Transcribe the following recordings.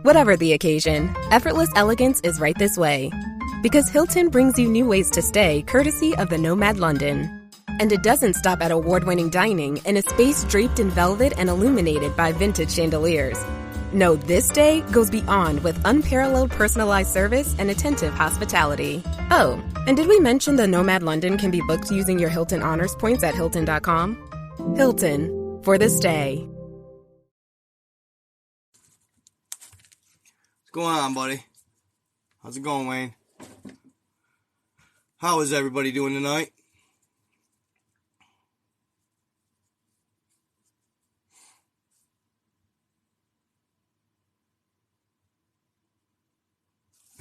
Whatever the occasion, effortless elegance is right this way. Because Hilton brings you new ways to stay courtesy of the Nomad London. And it doesn't stop at award-winning dining in a space draped in velvet and illuminated by vintage chandeliers. No, this day goes beyond with unparalleled personalized service and attentive hospitality. Oh, and did we mention the Nomad London can be booked using your Hilton Honors points at Hilton.com? Hilton, for the stay. What's going on, buddy? How's it going, Wayne? How is everybody doing tonight?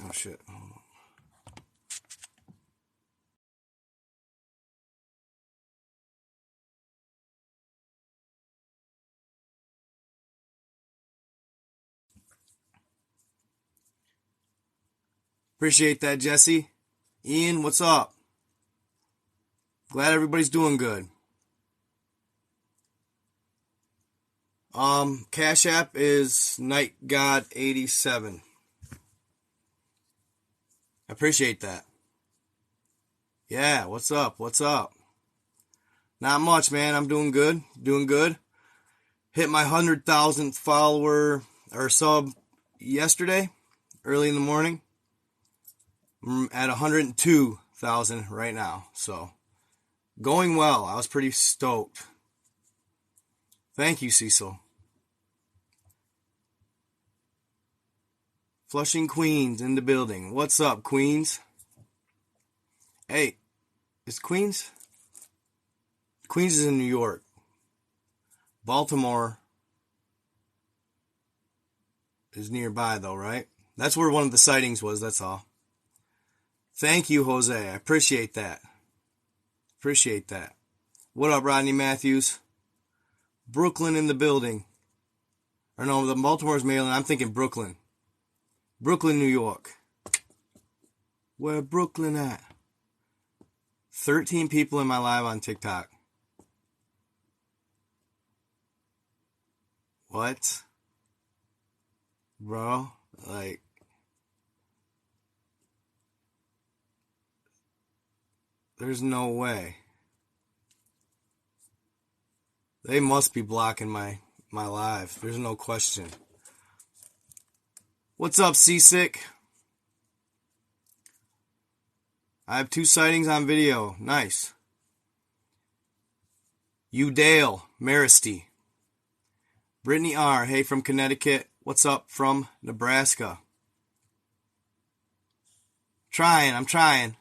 Oh, shit. Hold on. Appreciate that, Jesse. Ian, what's up? Glad everybody's doing good. Cash App is Night God 87. I appreciate that. Yeah, what's up? What's up? Not much, man. I'm doing good. Doing good. Hit my 100,000th follower or sub yesterday, early in the morning. I'm at 102,000 right now. So, going well. I was pretty stoked. Thank you, Cecil. Flushing, Queens in the building. What's up, Queens? Hey, is Queens? Queens is in New York. Baltimore is nearby, though, right? That's where one of the sightings was, that's all. Thank you, Jose. I appreciate that. Appreciate that. What up, Rodney Matthews? Brooklyn in the building. Or no, the Baltimore's mailing. I'm thinking Brooklyn. Brooklyn, New York. Where Brooklyn at? 13 people in my live on TikTok. What? Bro, like... There's no way. They must be blocking my live. There's no question. What's up, Seasick? I have 2 sightings on video. Nice. Udale, Maristy. Brittany R. Hey, from Connecticut. What's up from Nebraska? I'm trying.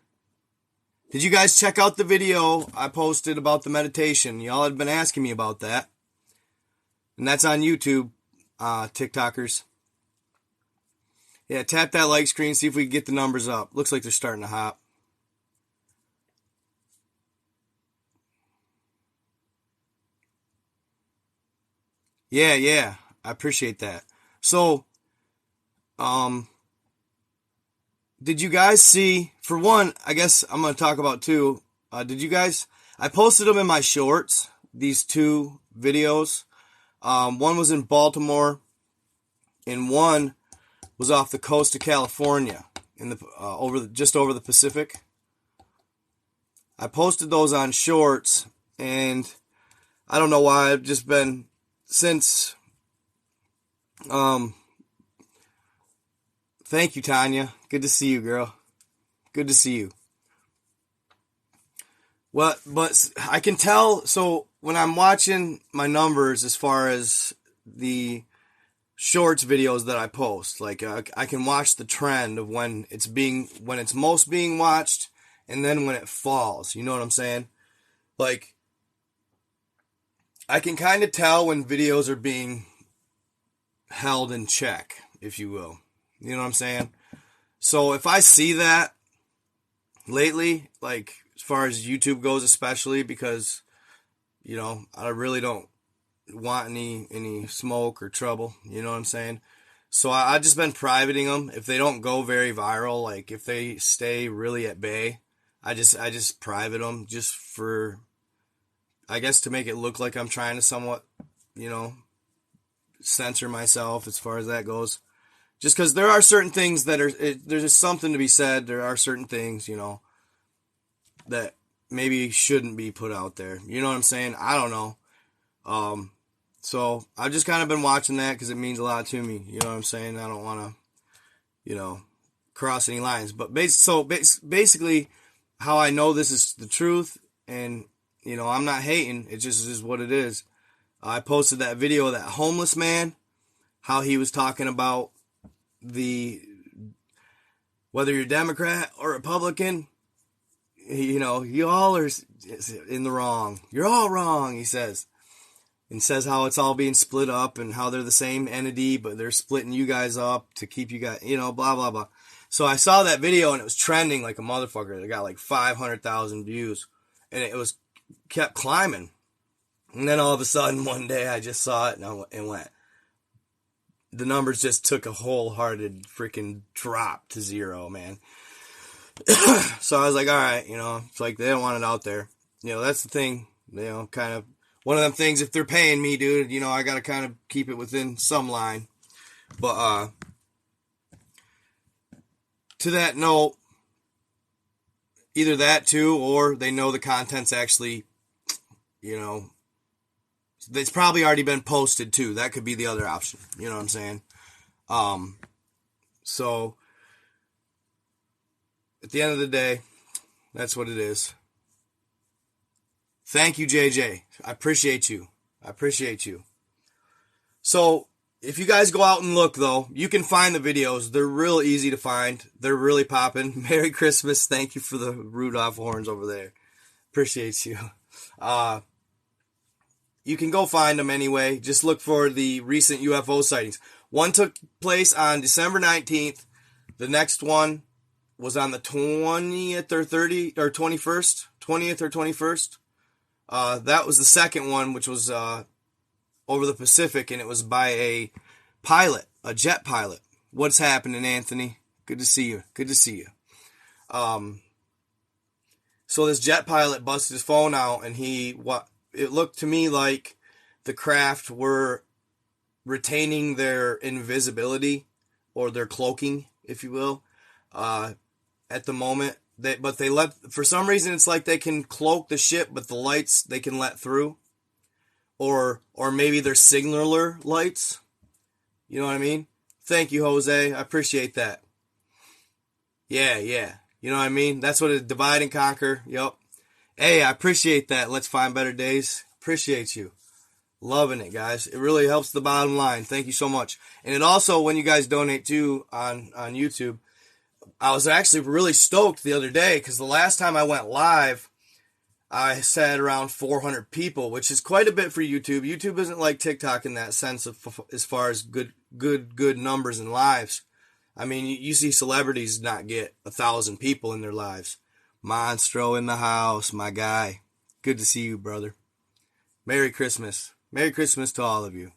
Did you guys check out the video I posted about the meditation? Y'all had been asking me about that. And that's on YouTube, TikTokers. Yeah, tap that like screen, see if we can get the numbers up. Looks like they're starting to hop. Yeah, I appreciate that. So, did you guys see, for one, I guess I'm going to talk about 2. Did you guys, I posted them in my shorts, these 2 videos. One was in Baltimore, and one was off the coast of California, in the just over the Pacific. I posted those on shorts, and I don't know why, I've just been, since, thank you, Tanya. Good to see you, girl. Good to see you. Well, but I can tell, so when I'm watching my numbers as far as the shorts videos that I post, like I can watch the trend of when it's most being watched and then when it falls. You know what I'm saying? Like, I can kind of tell when videos are being held in check, if you will. You know what I'm saying? So if I see that lately, like as far as YouTube goes especially, because, you know, I really don't want any smoke or trouble, you know what I'm saying? So I've just been privating them. If they don't go very viral, like if they stay really at bay, I just private them just for, I guess, to make it look like I'm trying to somewhat, you know, censor myself as far as that goes. Just because there are certain things that there's just something to be said. There are certain things, that maybe shouldn't be put out there. You know what I'm saying? I don't know. So I've just kind of been watching that because it means a lot to me. You know what I'm saying? I don't want to, cross any lines. But basically, how I know this is the truth, and, I'm not hating. It just is what it is. I posted that video of that homeless man, how he was talking about whether you're Democrat or Republican, you all are in the wrong. You're all wrong, he says. And says how it's all being split up and how they're the same entity, but they're splitting you guys up to keep you guys, blah, blah, blah. So I saw that video and it was trending like a motherfucker. It got like 500,000 views and it kept climbing. And then all of a sudden one day I just saw it and went, the numbers just took a wholehearted freaking drop to 0, man. So I was like, all right, it's like they don't want it out there. That's the thing, kind of one of them things. If they're paying me, dude, I got to kind of keep it within some line. But to that note, either that too, or they know the content's actually, it's probably already been posted too. That could be the other option. You know what I'm saying? So at the end of the day, that's what it is. Thank you, JJ. I appreciate you. So if you guys go out and look, though, you can find the videos. They're real easy to find. They're really popping. Merry Christmas. Thank you for the Rudolph horns over there. Appreciate you. You can go find them anyway. Just look for the recent UFO sightings. One took place on December 19th. The next one was on the 20th or 21st. That was the second one, which was over the Pacific, and it was by a pilot, a jet pilot. What's happening, Anthony? Good to see you. So this jet pilot busted his phone out, and it looked to me like the craft were retaining their invisibility, or their cloaking, if you will, at the moment. But they for some reason, it's like they can cloak the ship, but the lights they can let through. Or maybe they're signaler lights. You know what I mean? Thank you, Jose. I appreciate that. Yeah. You know what I mean? That's what it divide and conquer. Yep. Hey, I appreciate that. Let's find better days. Appreciate you. Loving it, guys. It really helps the bottom line. Thank you so much. And it also, when you guys donate too on YouTube, I was actually really stoked the other day because the last time I went live, I said around 400 people, which is quite a bit for YouTube. YouTube isn't like TikTok in that sense of as far as good numbers in lives. I mean, you see celebrities not get 1,000 people in their lives. Monstro in the house, my guy. Good to see you, brother. Merry Christmas. Merry Christmas to all of you.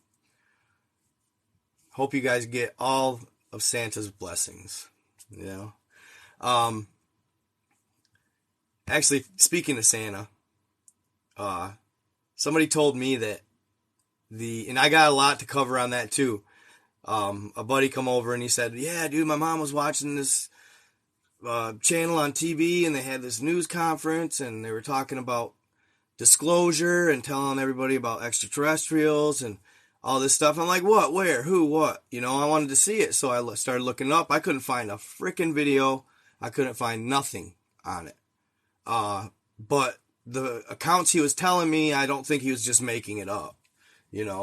Hope you guys get all of Santa's blessings. Actually, speaking of Santa, somebody told me that and I got a lot to cover on that too. A buddy come over and he said, yeah, dude, my mom was watching this channel on TV and they had this news conference and they were talking about disclosure and telling everybody about extraterrestrials and all this stuff. I'm like, what, where, who, what? I wanted to see it. So I started looking up. I couldn't find a freaking video. I couldn't find nothing on it. But the accounts he was telling me, I don't think he was just making it up,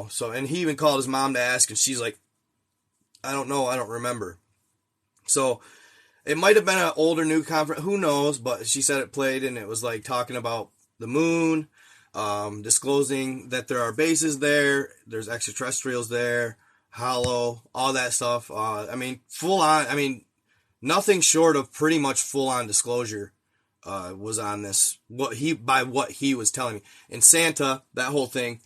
So, and he even called his mom to ask, and she's like, I don't know, I don't remember. So, it might have been an older new conference, who knows, but she said it played, and it was like talking about the moon, disclosing that there are bases there, there's extraterrestrials there, hollow, all that stuff. Full on, nothing short of pretty much full on disclosure was on this, what he was telling me. And Santa, that whole thing,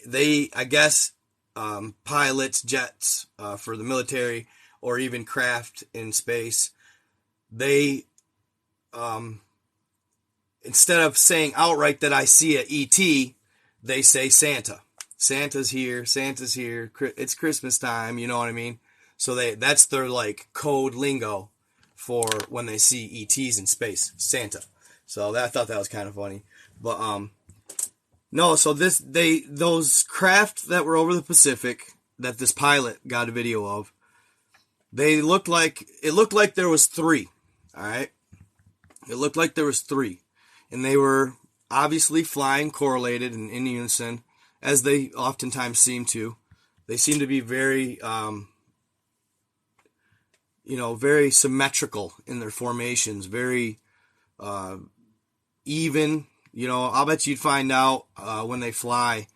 they, I guess, pilots, jets, for the military, or even craft in space, they, instead of saying outright that I see a ET, they say Santa. Santa's here, it's Christmas time, you know what I mean? So that's their like code lingo for when they see ETs in space, Santa. So I thought that was kind of funny. But no, so those craft that were over the Pacific that this pilot got a video of, it looked like there was three. All right, it looked like there was three, and they were obviously flying correlated and in unison, as they oftentimes seem to. They seem to be very very symmetrical in their formations, very even. I'll bet you'd find out when they fly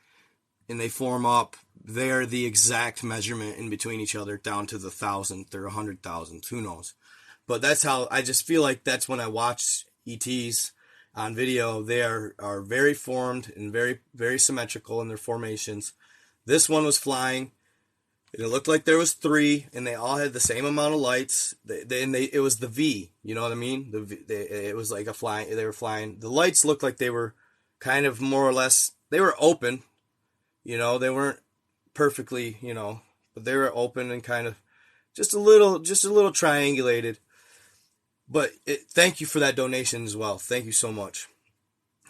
and they form up, they're the exact measurement in between each other down to the 1,000th or 100,000th. Who knows? But that's how I just feel like that's when I watch ETs on video. They are very formed and very, very symmetrical in their formations. This one was flying. And it looked like there was three, and they all had the same amount of lights. It was the V, you know what I mean? It was like they were flying. The lights looked like they were kind of more or less, they were open, they weren't perfectly, but they were open and kind of just a little triangulated. But thank you for that donation as well. Thank you so much.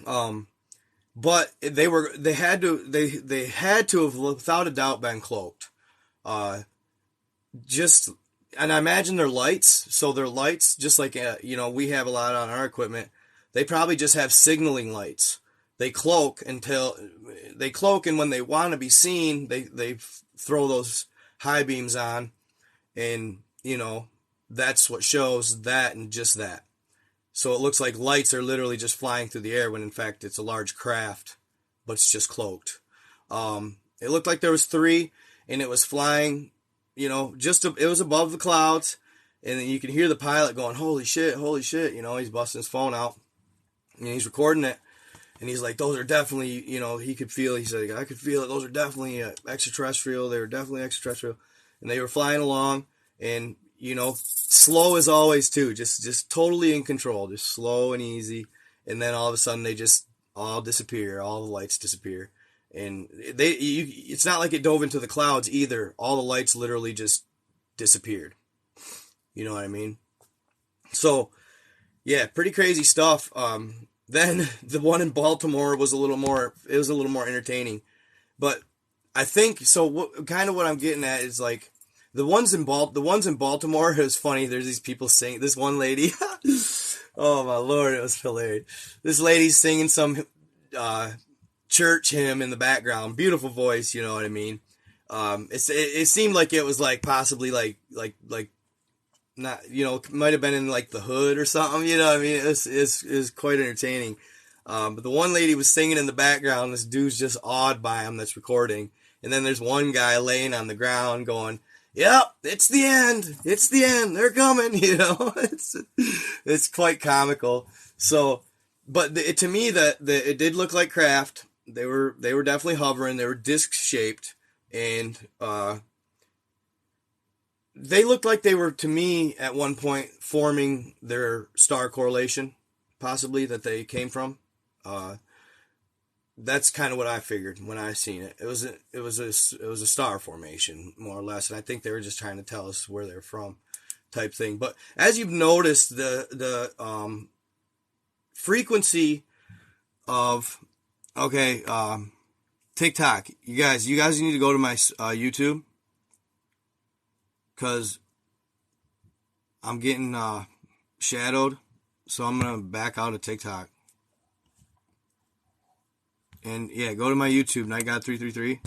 But they had to have without a doubt been cloaked. And I imagine their lights. So their lights, just like we have a lot on our equipment, they probably just have signaling lights. They cloak, and when they want to be seen, they throw those high beams on, and that's what shows that and just that. So it looks like lights are literally just flying through the air when in fact it's a large craft, but it's just cloaked. It looked like there was three. And it was flying, it was above the clouds, and then you can hear the pilot going, holy shit, he's busting his phone out, and he's recording it, and he's like, those are definitely, he could feel, he's like, I could feel it, those are definitely extraterrestrial, they were definitely extraterrestrial, and they were flying along, and, slow as always, too, just totally in control, just slow and easy, and then all of a sudden they just all disappear, all the lights disappear. And it's not like it dove into the clouds either. All the lights literally just disappeared. You know what I mean? So, yeah, pretty crazy stuff. Then the one in Baltimore was a little more entertaining. But I think, so what I'm getting at is like, the ones in Baltimore, it was funny. There's these people singing, this one lady, oh my Lord, it was hilarious. This lady's singing some, church hymn in the background, beautiful voice, you know what I mean. It seemed like it was like possibly like not, might have been in like the hood or something, you know what I mean. It's quite entertaining. But the one lady was singing in the background. This dude's just awed by him that's recording, and then there's one guy laying on the ground going, "Yep, it's the end. It's the end. They're coming." It's quite comical. So, but to me that it did look like craft. They were definitely hovering. They were disc shaped, and they looked like they were, to me, at one point forming their star correlation, possibly that they came from. That's kind of what I figured when I seen it. It was a star formation, more or less, and I think they were just trying to tell us where they're from, type thing. But as you've noticed, the frequency of TikTok. You guys need to go to my YouTube, because I'm getting shadowed, so I'm gonna back out of TikTok. And yeah, go to my YouTube, Night God 333.